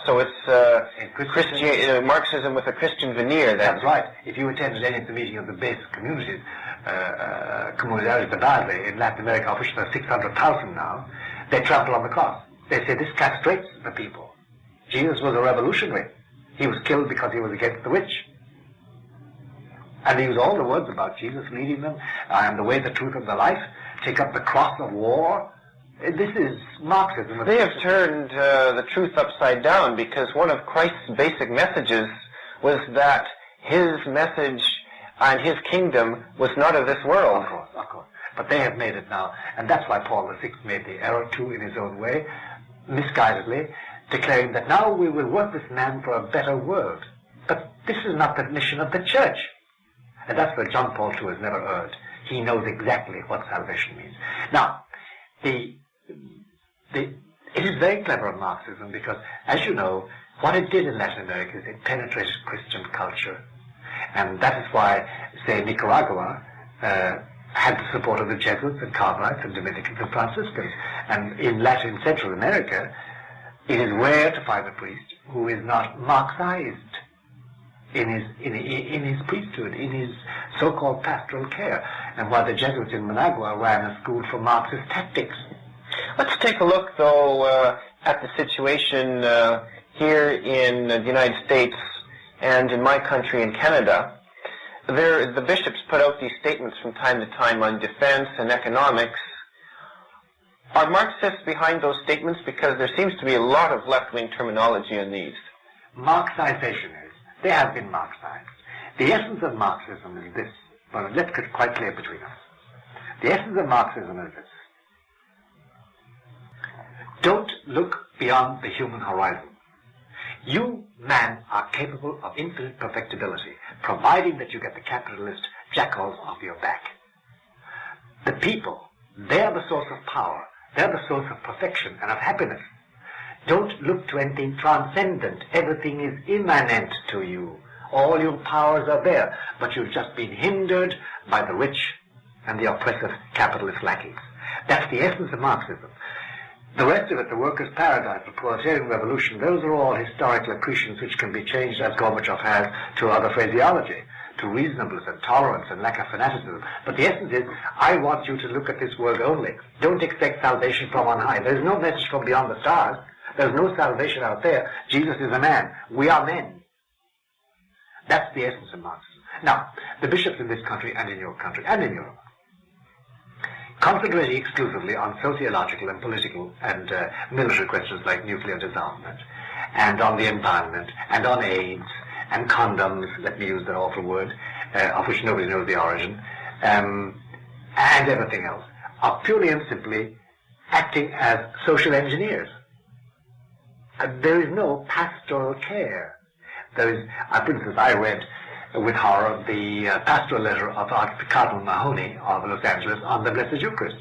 So it's Marxism with a Christian veneer, then. That's right. If you attended any of the meeting of the base communities, Comunidades de Base in Latin America, of which there are 600,000 now, they trample on the cross. They say this castrates the people. Jesus was a revolutionary. He was killed because he was against the witch. And they use all the words about Jesus, leading them, I am the way, the truth, and the life, take up the cross of war. This is Marxism. They have turned the truth upside down, because one of Christ's basic messages was that his message and his kingdom was not of this world. Of course. But they have made it now. And that's why Paul VI made the error too in his own way, misguidedly, declaring that now we will work this man for a better world. But this is not the mission of the church. And that's where John Paul II has never erred. He knows exactly what salvation means. Now, it is very clever of Marxism because, as you know, what it did in Latin America is it penetrated Christian culture. And that is why, say, Nicaragua had the support of the Jesuits and Carmelites and Dominicans and Franciscans. And in Latin Central America, it is rare to find a priest who is not Marxized in his priesthood, in his so-called pastoral care. And while the Jesuits in Managua ran a school for Marxist tactics. Let's take a look, though, at the situation here in the United States and in my country, in Canada. The bishops put out these statements from time to time on defense and economics. Are Marxists behind those statements? Because there seems to be a lot of left-wing terminology in these. Marxization is. They have been Marxized. The essence of Marxism is this. Well, let's get quite clear between us. The essence of Marxism is this. Don't look beyond the human horizon. You, man, are capable of infinite perfectibility, providing that you get the capitalist jackals off your back. The people, they are the source of power. They're the source of perfection and of happiness. Don't look to anything transcendent. Everything is immanent to you. All your powers are there, but you've just been hindered by the rich and the oppressive capitalist lackeys. That's the essence of Marxism. The rest of it, the workers' paradise, the proletarian revolution, those are all historical accretions which can be changed, as Gorbachev has, to other phraseology, to reasonableness and tolerance and lack of fanaticism. But the essence is, I want you to look at this world only. Don't expect salvation from on high. There's no message from beyond the stars. There's no salvation out there. Jesus is a man. We are men. That's the essence of Marxism. Now, the bishops in this country and in your country and in Europe, concentrating exclusively on sociological and political and military questions like nuclear disarmament, and on the environment, and on AIDS, and condoms, let me use that awful word, of which nobody knows the origin, and everything else, are purely and simply acting as social engineers. There is no pastoral care. There is, for instance, I read with horror the pastoral letter of Cardinal Mahoney of Los Angeles on the Blessed Eucharist.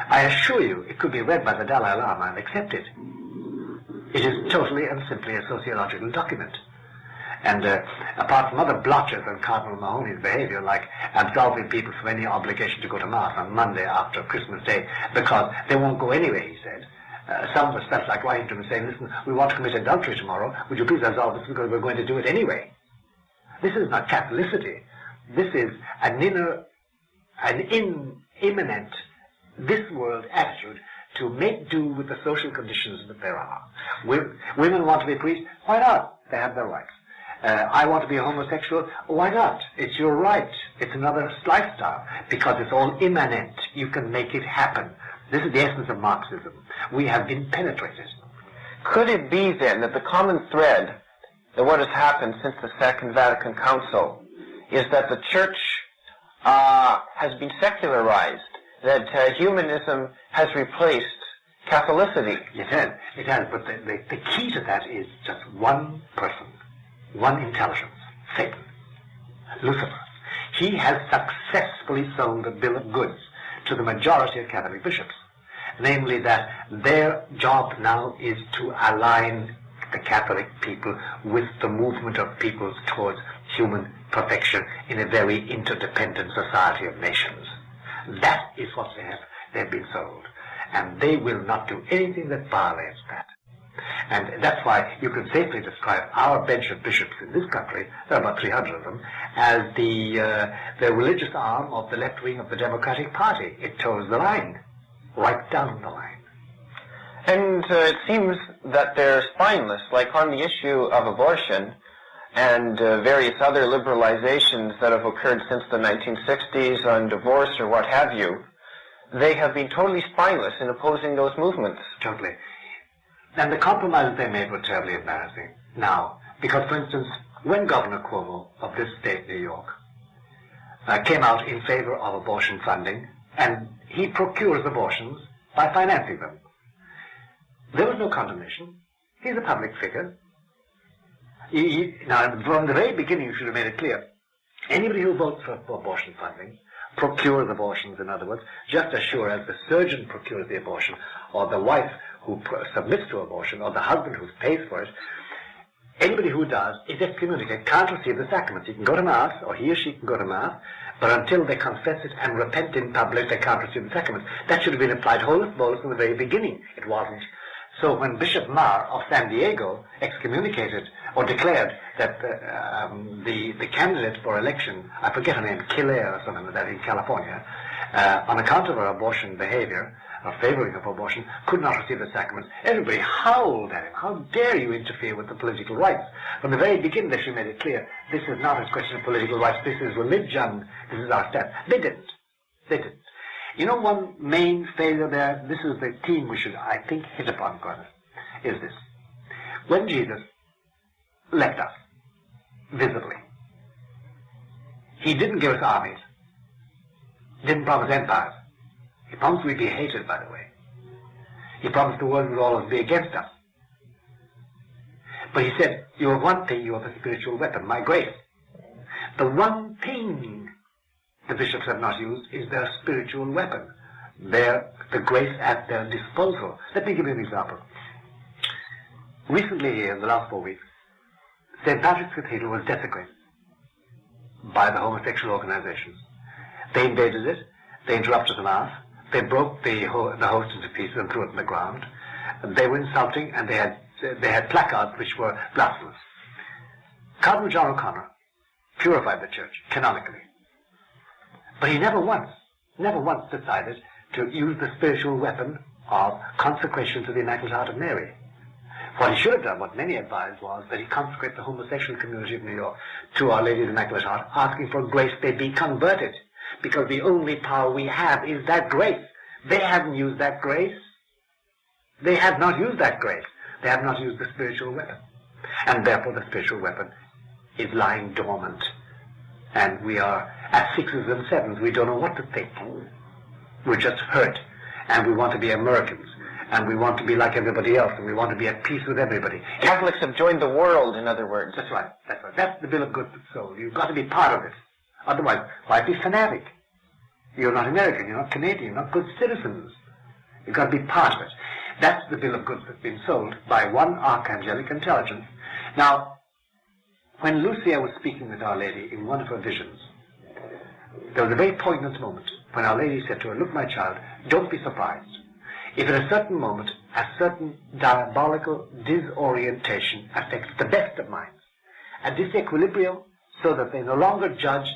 I assure you, it could be read by the Dalai Lama and accepted. It is totally and simply a sociological document. And apart from other blotches on Cardinal Mahoney's behavior, like absolving people from any obligation to go to Mass on Monday after Christmas Day, because they won't go anyway, he said. Some of us felt like writing to him and saying, listen, we want to commit adultery tomorrow. Would you please absolve us because we're going to do it anyway? This is not Catholicity. This is an imminent, this world attitude to make do with the social conditions that there are. Women want to be priests? Why not? They have their rights. I want to be a homosexual? Why not? It's your right. It's another lifestyle because it's all immanent. You can make it happen. This is the essence of Marxism. We have been penetrated. Could it be then that the common thread that what has happened since the Second Vatican Council is that the Church has been secularized, that humanism has replaced Catholicity? It has, but the key to that is just one person, one intelligence, Satan, Lucifer. He has successfully sold a bill of goods to the majority of Catholic bishops, namely that their job now is to align the Catholic people with the movement of peoples towards human perfection in a very interdependent society of nations. That is what they've been sold. And they will not do anything that violates that. And that's why you can safely describe our bench of bishops in this country, there are about 300 of them, as the religious arm of the left wing of the Democratic Party. It toes the line, right down the line. And it seems that they're spineless, like on the issue of abortion and various other liberalizations that have occurred since the 1960s on divorce or what have you. They have been totally spineless in opposing those movements. Totally. And the compromises they made were terribly embarrassing. Now, because, for instance, when Governor Cuomo of this state, New York, came out in favor of abortion funding, and he procures abortions by financing them, there was no condemnation. He's a public figure. Now, from the very beginning, you should have made it clear. Anybody who votes for abortion funding procures abortions, in other words, just as sure as the surgeon procures the abortion, or the wife who submits to abortion, or the husband who pays for it. Anybody who does is excommunicated, can't receive the sacraments. He can go to Mass, or he or she can go to Mass, but until they confess it and repent in public, they can't receive the sacraments. That should have been applied holus bolus from the very beginning. It wasn't. So when Bishop Maher of San Diego excommunicated or declared that the candidate for election, I forget her name, Killaire or something like that in California, on account of her abortion behavior, or favoring of abortion, could not receive the sacraments, everybody howled at him. How dare you interfere with the political rights? From the very beginning, they should have made it clear, this is not a question of political rights, this is religion, this is our stand. They didn't. They didn't. You know, one main failure there, this is the theme we should, I think, hit upon, Gordon, is this. When Jesus left us, visibly, he didn't give us armies, didn't promise empires. He promised we'd be hated, by the way. He promised the world would always be against us. But he said, you have one thing, you have a spiritual weapon, my grace. The one thing the bishops have not used is their spiritual weapon, the grace at their disposal. Let me give you an example. Recently here, in the last 4 weeks, St. Patrick's Cathedral was desecrated by the homosexual organizations. They invaded it, they interrupted the Mass, they broke the host into pieces and threw it on the ground. They were insulting, and they had placards which were blasphemous. Cardinal John O'Connor purified the church canonically. But he never once decided to use the spiritual weapon of consecration to the Immaculate Heart of Mary. What he should have done, what many advised, was that he consecrate the homosexual community of New York to Our Lady of the Immaculate Heart, asking for grace they be converted. Because the only power we have is that grace. They haven't used that grace. They have not used that grace. They have not used the spiritual weapon. And therefore the spiritual weapon is lying dormant. And we are at sixes and sevens. We don't know what to think. We're just hurt. And we want to be Americans. And we want to be like everybody else. And we want to be at peace with everybody. Catholics have joined the world, in other words. That's right. That's right. That's the bill of goods for the soul. You've got to be part of it. Otherwise, why be fanatic? You're not American, you're not Canadian, you're not good citizens. You've got to be part of it. That's the bill of goods that's been sold by one archangelic intelligence. Now, when Lucia was speaking with Our Lady in one of her visions, there was a very poignant moment when Our Lady said to her, look, my child, don't be surprised if at a certain moment a certain diabolical disorientation affects the best of minds, a disequilibrium, so that they no longer judge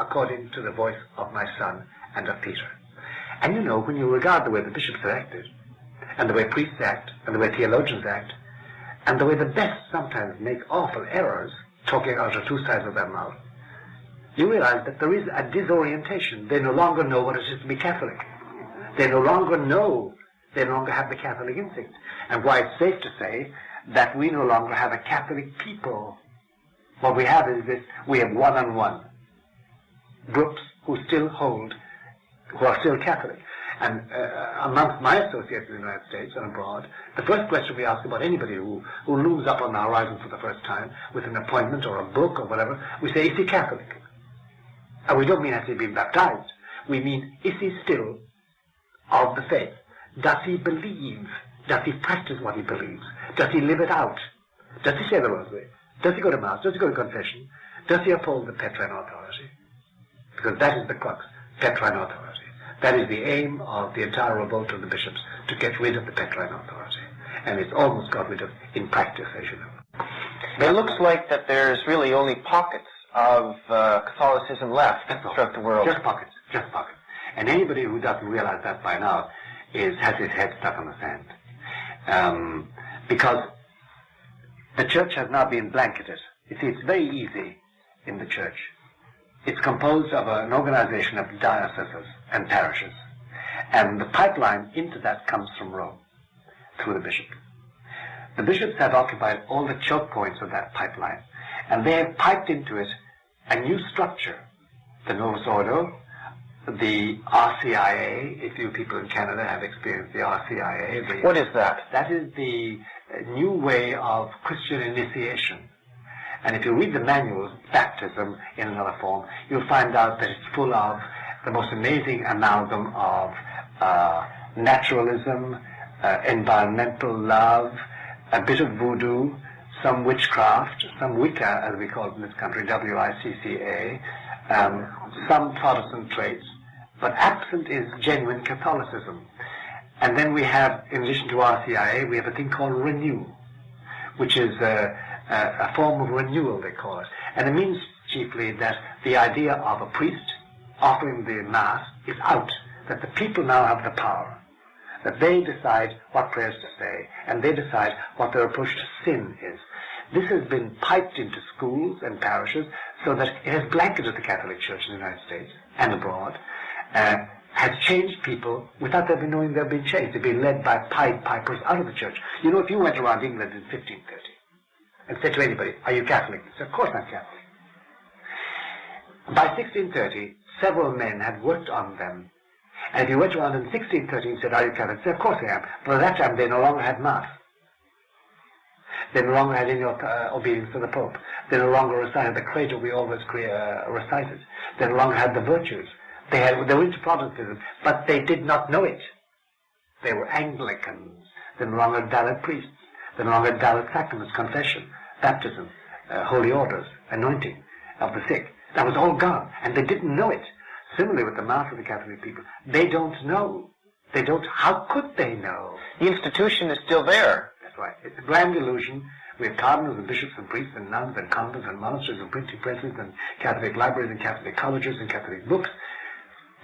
according to the voice of my son and of Peter. And you know, when you regard the way the bishops have acted, and the way priests act, and the way theologians act, and the way the best sometimes make awful errors, talking out of two sides of their mouth, you realize that there is a disorientation. They no longer know what it is to be Catholic. They no longer know, they no longer have the Catholic instinct. And why it's safe to say that we no longer have a Catholic people. What we have is this, we have one-on-one groups who are still Catholic. And amongst my associates in the United States and abroad, the first question we ask about anybody who looms up on the horizon for the first time with an appointment or a book or whatever, we say, is he Catholic? And we don't mean has he been baptized. We mean, is he still of the faith? Does he believe? Does he practice what he believes? Does he live it out? Does he say the rosary? Does he go to Mass? Does he go to confession? Does he uphold the Petrine authority? Because that is the crux, Petrine authority. That is the aim of the entire revolt of the bishops, to get rid of the Petrine authority. and it's almost got rid of in practice, as you know. It looks like that there's really only pockets of Catholicism left throughout the world. Just pockets, just pockets. And anybody who doesn't realize that by now has his head stuck on the sand. Because the church has now been blanketed. You see, it's very easy in the church. It's composed of an organization of dioceses and parishes. And the pipeline into that comes from Rome, through the bishops. The bishops have occupied all the choke points of that pipeline, and they have piped into it a new structure. The Novus Ordo, the RCIA, if you people in Canada have experienced the RCIA. What is that? That is the new way of Christian initiation. And if you read the manuals, baptism in another form, you'll find out that it's full of the most amazing amalgam of naturalism, environmental love, a bit of voodoo, some witchcraft, some Wicca, as we call it in this country, W-I-C-C-A, some Protestant traits, but absent is genuine Catholicism. And then we have, in addition to RCIA, we have a thing called Renew, which is a form of renewal, they call it. And it means chiefly that the idea of a priest offering the Mass is out, that the people now have the power, that they decide what prayers to say, and they decide what their approach to sin is. This has been piped into schools and parishes so that it has blanketed the Catholic Church in the United States and abroad, has changed people without them knowing they've been changed. They've been led by Pied Pipers out of the church. You know, if you went around England in 1530 and said to anybody, "Are you Catholic?" They said, "Of course I'm Catholic." By 1630, several men had worked on them. And if you went around in 1630 and said, "Are you Catholic?" They said, "Of course I am." But at that time, they no longer had Mass. They no longer had any obedience to the Pope. They no longer recited the Credo we always recited. They no longer had the virtues. They were into Protestantism, but they did not know it. They were Anglicans. They no longer had valid priests. They no longer had valid sacraments, confession, baptism, holy orders, anointing of the sick. That was all gone, and they didn't know it. Similarly with the Mass of the Catholic people, they don't know. They don't. How could they know? The institution is still there. That's right. It's a grand illusion. We have cardinals and bishops and priests and nuns and convents and monasteries and printing presses and Catholic libraries and Catholic colleges and Catholic books.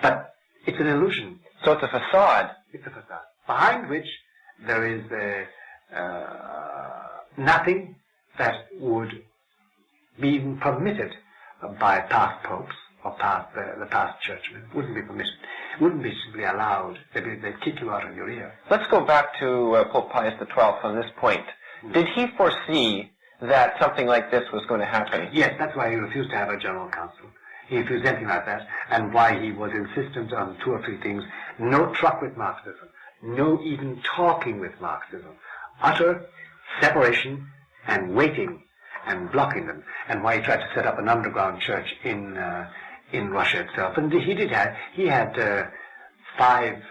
But it's an illusion. So it's a facade. It's a facade, behind which there is nothing that would be even permitted by past popes or past the past churchmen. Wouldn't be permitted. Wouldn't be simply allowed. They'd kick you out of your ear. Let's go back to Pope Pius XII on this point. Did he foresee that something like this was going to happen? Yes, that's why he refused to have a general council. He refused anything like that, and why he was insistent on two or three things. No truck with Marxism. No even talking with Marxism. Utter separation and waiting and blocking them. And why he tried to set up an underground church in Russia itself. And he had 5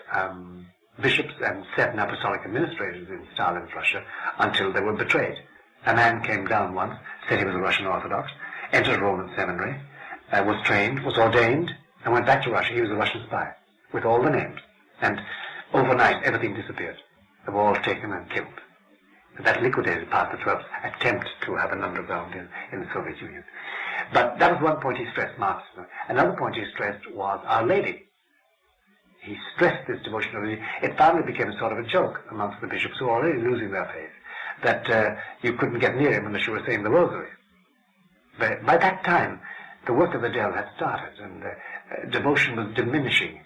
bishops and 7 apostolic administrators in Stalin's Russia until they were betrayed. A man came down once, said he was a Russian Orthodox, entered a Roman seminary, was trained, was ordained, and went back to Russia. He was a Russian spy, with all the names. And overnight, everything disappeared. They were all taken and killed. That liquidated Pius XII's attempt to have an underground in the Soviet Union. But that was one point he stressed, Marxism. Another point he stressed was Our Lady. He stressed this devotion of Lady. It finally became a sort of a joke amongst the bishops who were already losing their faith, that you couldn't get near him unless you were saying the Rosary. But by that time, the work of the devil had started, and devotion was diminishing.